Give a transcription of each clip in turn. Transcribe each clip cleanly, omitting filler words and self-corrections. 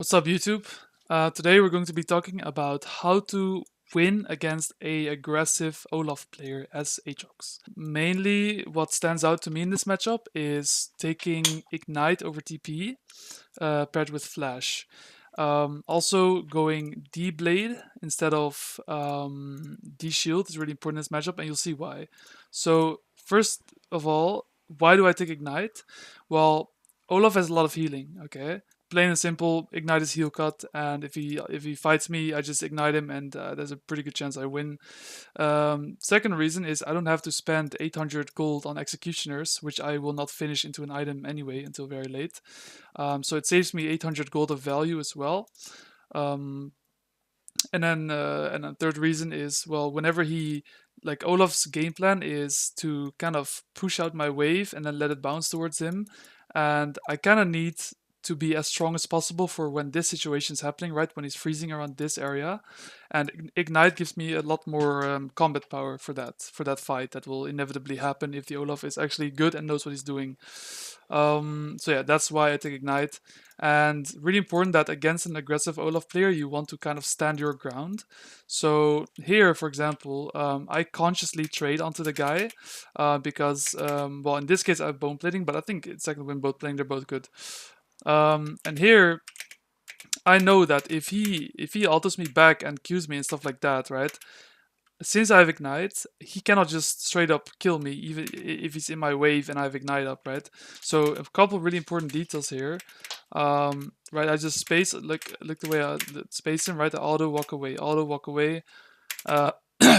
What's up, YouTube? Today we're going to be talking about how to win against a aggressive Olaf player as Aatrox. Mainly, what stands out to me in this matchup is taking Ignite over TP paired with Flash. Also, going D Blade instead of D Shield is really important in this matchup, and you'll see why. So, first of all, why do I take Ignite? Well, Olaf has a lot of healing, okay? Plain and simple, Ignite is heal cut, and if he fights me, I just ignite him, and there's a pretty good chance I win. Second reason is I don't have to spend 800 gold on executioners, which I will not finish into an item anyway until very late. So it saves me 800 gold of value as well. Um, and then third reason is, well, whenever like Olaf's game plan is to kind of push out my wave and then let it bounce towards him, and I kind of need to be as strong as possible for when this situation is happening, right? When he's freezing around this area, and Ignite gives me a lot more combat power for that fight that will inevitably happen if the Olaf is actually good and knows what he's doing. So yeah, that's why I take Ignite. And really important that against an aggressive Olaf player, you want to kind of stand your ground. So here, for example, I consciously trade onto the guy because, well, in this case I have bone plating, but I think it's like when both playing, they're both good. And here I know that if he alters me back and Qs me and stuff like that, right? Since I have Ignite, he cannot just straight up kill me, even if he's in my wave and I have Ignite up, right? So a couple really important details here. Right, I just space, look the way I space him, right? I auto walk away. Uh,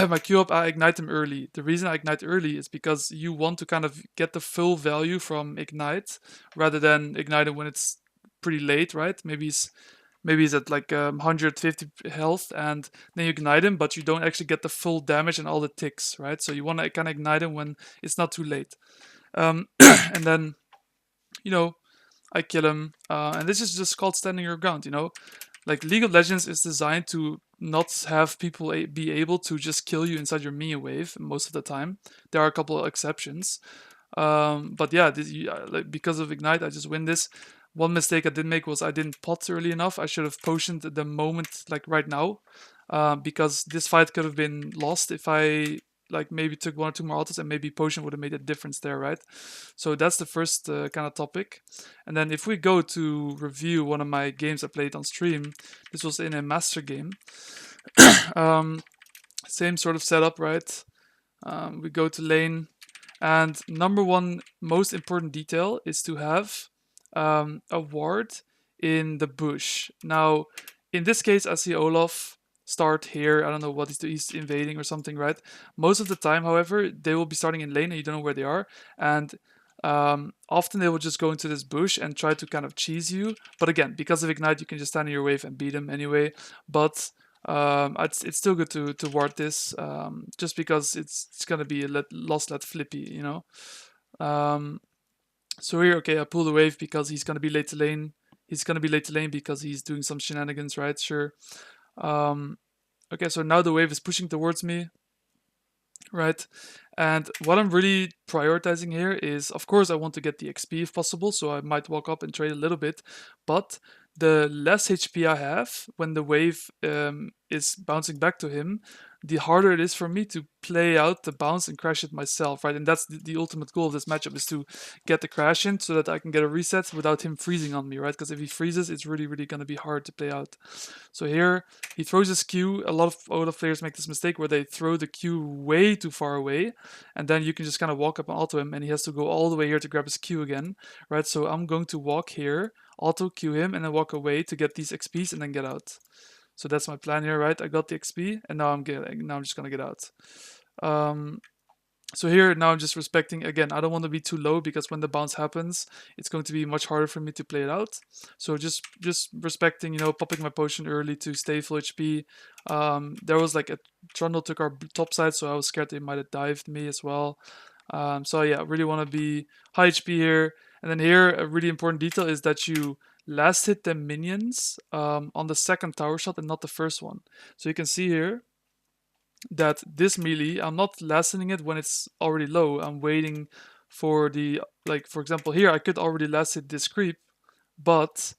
my Q up, I ignite him early. The reason I ignite early is because you want to kind of get the full value from Ignite rather than ignite him when it's pretty late, right? Maybe he's at like 150 health, and then you ignite him, but you don't actually get the full damage and all the ticks, right? So you want to kind of ignite him when it's not too late. And then, you know, I kill him, and this is just called standing your ground. Like League of Legends is designed to not have people be able to just kill you inside your minion wave most of the time. There are a couple of exceptions, but yeah, like, because of Ignite, I just win this. One mistake I did make was I didn't pot early enough. I should have potioned the moment, like right now, because this fight could have been lost if I like maybe took one or two more autos, and maybe potion would have made a difference there, right? So that's the first kind of topic. And then if we go to review one of my games I played on stream, this was in a master game. um, Same sort of setup, right? We go to lane, and number one most important detail is to have a ward in the bush. Now, in this case, I see Olaf start here. I don't know what he's invading or something, right? Most of the time, however, they will be starting in lane and you don't know where they are. And often they will just go into this bush and try to kind of cheese you. But again, because of Ignite, you can just stand in your wave and beat them anyway. But it's still good to ward this, just because it's gonna be a lost let flippy. Um, so here, okay, I pull the wave because he's gonna be late to lane. He's gonna be late to lane because he's doing some shenanigans, right? Sure. Okay, so now the wave is pushing towards me, right? And what I'm really prioritizing here is, of course, I want to get the XP if possible, so I might walk up and trade a little bit, but the less HP I have when the wave is bouncing back to him, the harder it is for me to play out the bounce and crash it myself, right? And that's the ultimate goal of this matchup, is to get the crash in so that I can get a reset without him freezing on me, right? Because if he freezes, it's really, really going to be hard to play out. So here, he throws his Q. A lot of Olaf players make this mistake where they throw the Q way too far away, and then you can just kind of walk up and auto him, and he has to go all the way here to grab his Q again, right? So I'm going to walk here, auto Q him, and then walk away to get these XPs and then get out. So that's my plan here, right? I got the XP, and now I'm just gonna get out. So here, now I'm just respecting, again, I don't want to be too low because when the bounce happens, it's going to be much harder for me to play it out. So just respecting, popping my potion early to stay full HP. There was like a Trundle took our top side, so I was scared they might have dived me as well. So yeah, I really want to be high HP here. And then here, a really important detail is that you last hit the minions on the second tower shot and not the first one. So you can see here that this melee, I'm not last hitting it when it's already low. I'm waiting for the, like, for example, here I could already last hit this creep, but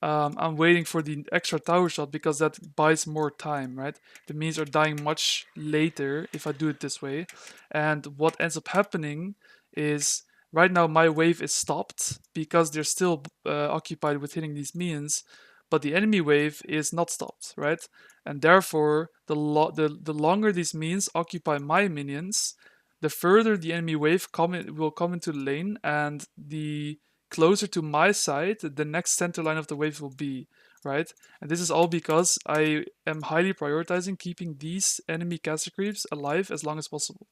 I'm waiting for the extra tower shot because that buys more time, right? The minions are dying much later if I do it this way. And what ends up happening is right now my wave is stopped because they're still occupied with hitting these minions, but the enemy wave is not stopped, right? And therefore, the longer these minions occupy my minions, the further the enemy wave will come into the lane, and the closer to my side the next center line of the wave will be, right? And this is all because I am highly prioritizing keeping these enemy caster creeps alive as long as possible.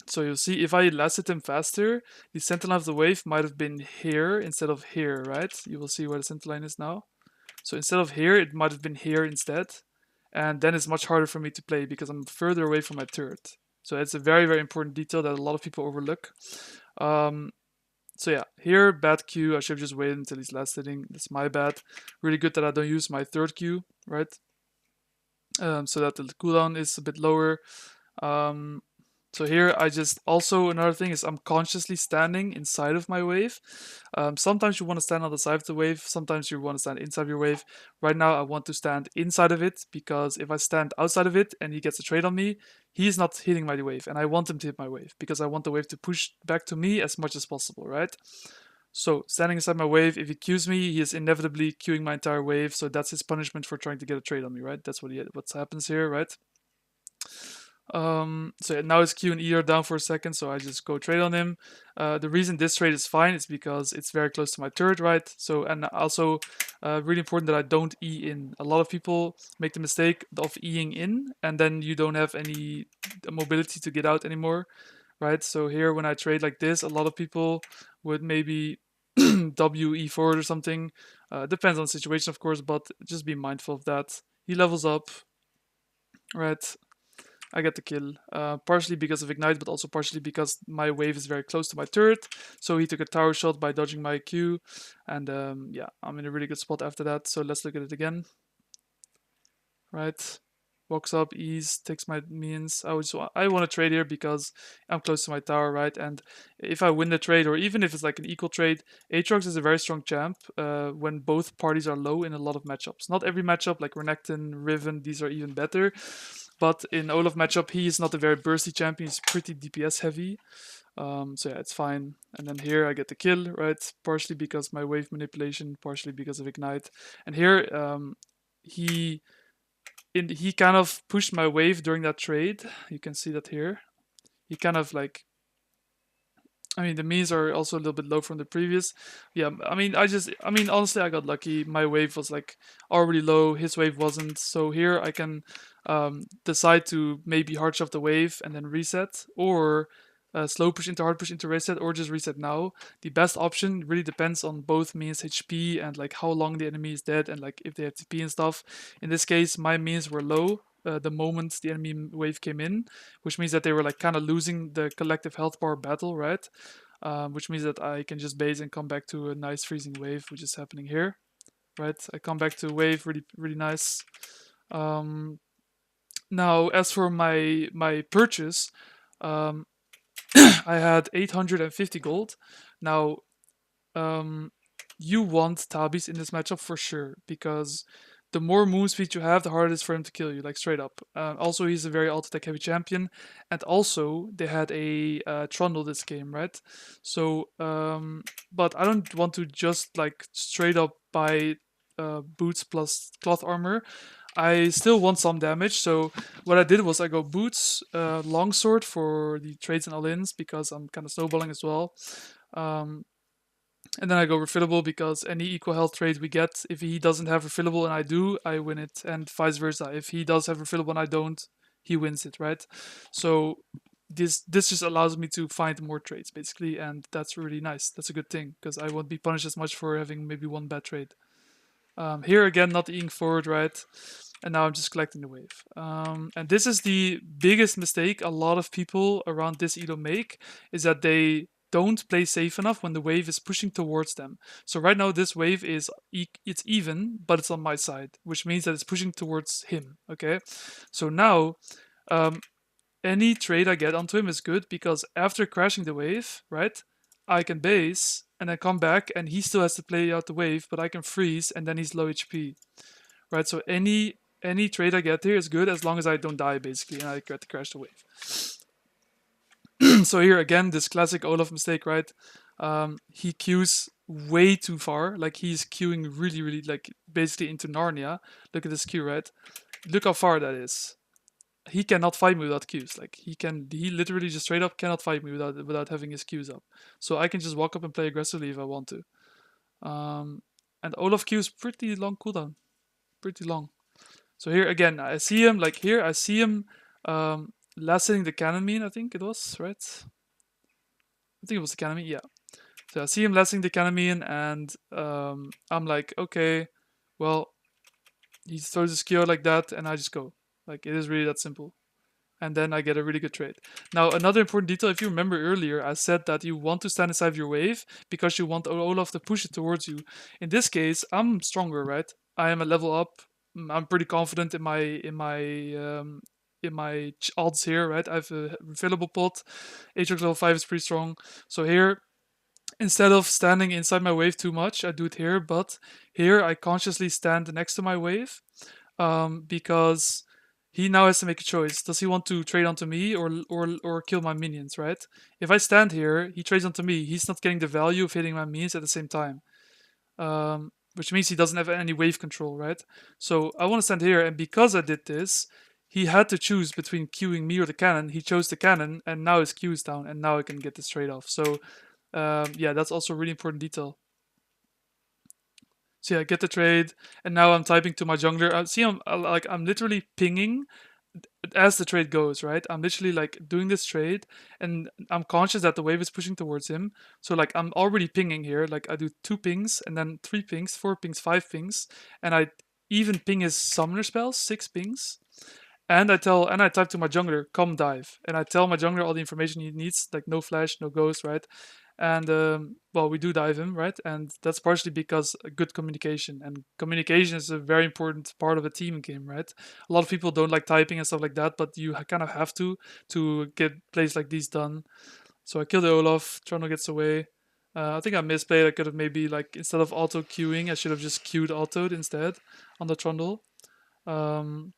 So you'll see if I lasted him faster, the center line of the wave might have been here instead of here, right? You will see where the center line is now. So instead of here, it might have been here instead. And then it's much harder for me to play because I'm further away from my turret. So it's a very, very important detail that a lot of people overlook. Um, so yeah, here, bad Q. I should have just waited until he's last hitting. That's my bad. Really good that I don't use my third Q, right? So that the cooldown is a bit lower. Um, so here I just also another thing is I'm consciously standing inside of my wave. Sometimes you want to stand on the side of the wave, sometimes you want to stand inside your wave. Right now I want to stand inside of it because if I stand outside of it and he gets a trade on me, he's not hitting my wave, and I want him to hit my wave because I want the wave to push back to me as much as possible, right? So standing inside my wave, if he Qs me, he is inevitably queuing my entire wave. So that's his punishment for trying to get a trade on me, right? That's what happens here, right? So yeah, now his Q and E are down for a second, so I just go trade on him. The reason this trade is fine is because it's very close to my turret, right? So, and also really important that I don't E in. A lot of people make the mistake of Eing in, and then you don't have any mobility to get out anymore, right? So here, when I trade like this, a lot of people would maybe WE forward or something. Depends on the situation, of course, but just be mindful of that. He levels up, right? I get the kill, partially because of Ignite, but also partially because my wave is very close to my turret. So he took a tower shot by dodging my Q, and yeah, I'm in a really good spot after that. So let's look at it again. Right, walks up, ease, takes my minions. I want to trade here because I'm close to my tower, right? And if I win the trade, or even if it's like an equal trade, Aatrox is a very strong champ when both parties are low in a lot of matchups. Not every matchup, like Renekton, Riven, these are even better. But in Olaf matchup, he is not a very bursty champion. He's pretty DPS heavy. So yeah, it's fine. And then here I get the kill, right? Partially because my wave manipulation, partially because of Ignite. And here he kind of pushed my wave during that trade. You can see that here. He kind of like, I mean, the means are also a little bit low from the previous. Yeah, I mean, honestly, I got lucky. My wave was like already low. His wave wasn't. So here I can decide to maybe hard shove the wave and then reset, or slow push into hard push into reset, or just reset now. The best option really depends on both means HP and like how long the enemy is dead and like if they have TP and stuff. In this case, my means were low. The moment the enemy wave came in, which means that they were like kind of losing the collective health bar battle, right? Which means that I can just base and come back to a nice freezing wave, which is happening here, right? I come back to a wave, really, really nice. Now, as for my purchase, um, I had 850 gold. Now, you want Tabis in this matchup for sure, because the more move speed you have, the harder it is for him to kill you, like straight up. Also, he's a very auto-attack heavy champion, and also they had a Trundle this game, right? So, but I don't want to just like straight up buy boots plus cloth armor. I still want some damage, so what I did was I go boots, longsword for the trades and all-ins because I'm kind of snowballing as well. And then I go refillable because any equal health trade we get, if he doesn't have refillable and I do, I win it, and vice versa. If he does have refillable and I don't, he wins it, right? So this just allows me to find more trades basically, and that's really nice. That's a good thing because I won't be punished as much for having maybe one bad trade. Here again, not eating forward, right? And now I'm just collecting the wave. And this is the biggest mistake a lot of people around this Edo make, is that they don't play safe enough when the wave is pushing towards them. So right now this wave is it's even, but it's on my side, which means that it's pushing towards him. Okay, so now any trade I get onto him is good because after crashing the wave, right, I can base and I come back, and he still has to play out the wave, but I can freeze, and then he's low HP, right? So any trade I get here is good as long as I don't die, basically, and I get to crash the wave. So here again, this classic Olaf mistake, right? He queues way too far. Like he's queuing really, really, like basically into Narnia. Look at this queue, right? Look how far that is. He cannot fight me without queues. Like he literally just straight up cannot fight me without having his queues up. So I can just walk up and play aggressively if I want to. And Olaf queues pretty long cooldown, pretty long. So here again, I see him like here. I see him last hitting the cannon mean. I think it was right. I think it was the cannon mean. Yeah. So I see him last hitting the cannon mean, and I'm like, okay, well, he throws a skill like that, and I just go. Like it is really that simple. And then I get a really good trade. Now, another important detail, if you remember earlier, I said that you want to stand inside of your wave because you want Olaf to push it towards you. In this case, I'm stronger, right? I am a level up. I'm pretty confident in my odds here, right? I have a refillable pot. Aatrox level 5 is pretty strong. So here, instead of standing inside my wave too much, I do it here, but here I consciously stand next to my wave because he now has to make a choice. Does he want to trade onto me or kill my minions, right? If I stand here, he trades onto me. He's not getting the value of hitting my minions at the same time, which means he doesn't have any wave control, right? So I want to stand here, and because I did this, he had to choose between queuing me or the cannon. He chose the cannon, and now his queue is down, and now I can get this trade off. So yeah, that's also a really important detail. So yeah, get the trade, and now I'm typing to my jungler. I see I'm literally pinging as the trade goes, right? I'm literally like doing this trade, and I'm conscious that the wave is pushing towards him. So like I'm already pinging here. Like I do 2 pings, and then 3 pings, 4 pings, 5 pings, and I even ping his summoner spells, 6 pings. And I type to my jungler, come dive, and I tell my jungler all the information he needs, like no flash, no ghost, right? And well, we do dive him, right? And that's partially because good communication, and communication is a very important part of a team game, right? A lot of people don't like typing and stuff like that, but you kind of have to get plays like these done. So I kill the Olaf. Trundle gets away. I think I misplayed. I could have maybe like instead of auto queuing, I should have just queued autoed instead on the Trundle. Um,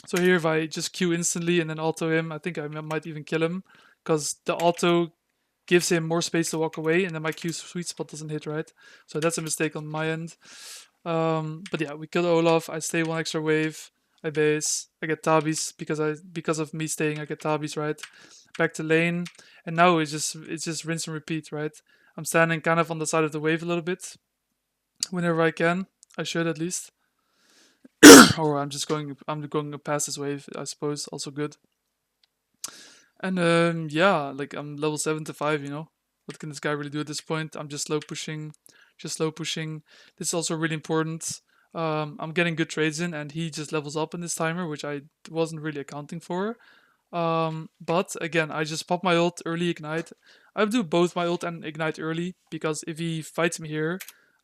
so here, if I just queue instantly and then auto him, I think I might even kill him because the auto gives him more space to walk away, and then my Q sweet spot doesn't hit, right? So that's a mistake on my end. But yeah, we kill Olaf. I stay 1 extra wave. I base. I get Tabis because of me staying. I get Tabis, right? Back to lane, and now it's just rinse and repeat, right? I'm standing kind of on the side of the wave a little bit whenever I can. I should at least. Or I'm going past this wave, I suppose. Also good. And yeah, like I'm level 7 to 5, you know. What can this guy really do at this point? I'm just slow pushing, just slow pushing. This is also really important. I'm getting good trades in, and he just levels up in this timer, which I wasn't really accounting for. But again, I just pop my ult, early ignite. I do both my ult and ignite early because if he fights me here,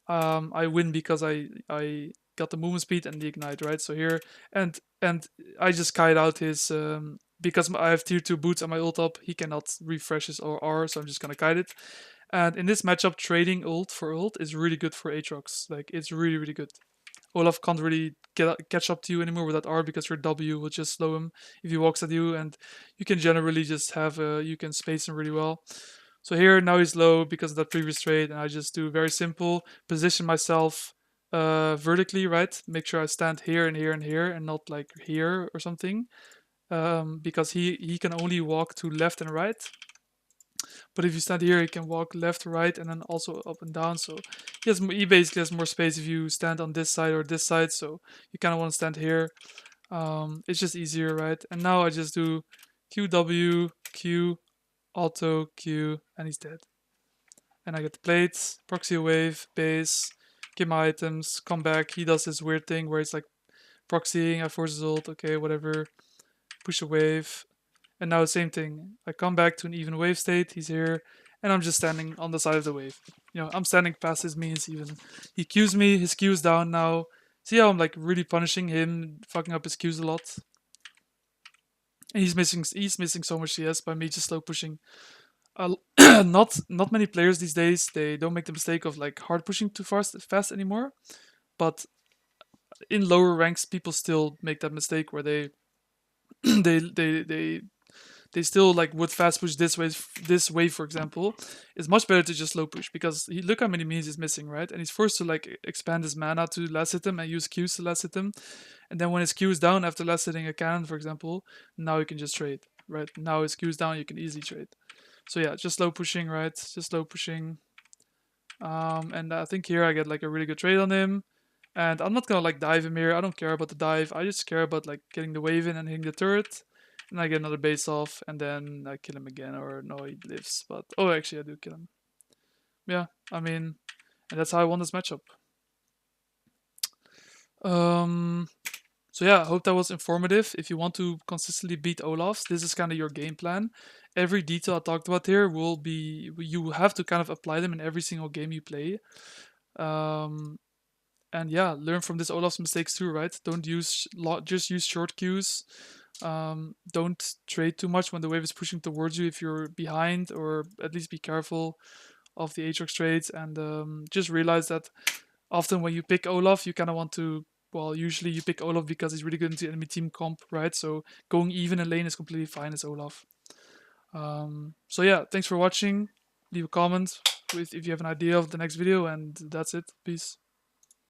I win because I got the movement speed and the ignite, right? So here, and I just kite out his because I have tier 2 boots and my ult up, he cannot refresh his R, so I'm just gonna kite it. And in this matchup, trading ult for ult is really good for Aatrox. Like it's really really good. Olaf can't really catch up to you anymore with that R because your W will just slow him if he walks at you, and you can generally just have you can space him really well. So here now he's low because of that previous trade, and I just do very simple position myself vertically, right? Make sure I stand here and here and here, and not like here or something, because he can only walk to left and right. But if you stand here, he can walk left, right, and then also up and down. So he basically has more space if you stand on this side or this side. So you kind of want to stand here. It's just easier, right? And now I just do QW, Q, auto, Q, and he's dead. And I get the plates, proxy a wave, base, get my items, come back. He does this weird thing where it's like proxying, I force his ult, okay, whatever. Push a wave, and now the same thing. I come back to an even wave state. He's here, and I'm just standing on the side of the wave. You know, I'm standing past his minions even. He queues me. His queue's down now. See how I'm like really punishing him, fucking up his queues a lot. And he's missing so much CS by me just slow pushing. Not many players these days, they don't make the mistake of like hard pushing too fast anymore. But in lower ranks, people still make that mistake where they they they they they still like would fast push this way, for example. It's much better to just slow push because look how many minions he's missing, right? And he's forced to like expand his mana to last hit him and use Qs to last hit him. And then when his Q is down after last hitting a cannon, for example, now you can just trade, right? Now his Q is down, you can easily trade. So yeah, just slow pushing, right? Just slow pushing. And I think here I get like a really good trade on him. And I'm not gonna like dive him here. I don't care about the dive. I just care about like getting the wave in and hitting the turret. And I get another base off, and then I kill him again. Or no, he lives. But oh, actually, I do kill him. Yeah, I mean, and that's how I won this matchup. Um, so yeah, I hope that was informative. If you want to consistently beat Olafs, this is kind of your game plan. Every detail I talked about here will be you have to kind of apply them in every single game you play. Um, and yeah, learn from this Olaf's mistakes too, right? Don't just use short queues. Don't trade too much when the wave is pushing towards you if you're behind, or at least be careful of the Aatrox trades. And just realize that often when you pick Olaf, you kind of want to. Well, usually you pick Olaf because he's really good into enemy team comp, right? So going even in lane is completely fine as Olaf. So yeah, thanks for watching. Leave a comment if you have an idea of the next video, and that's it. Peace.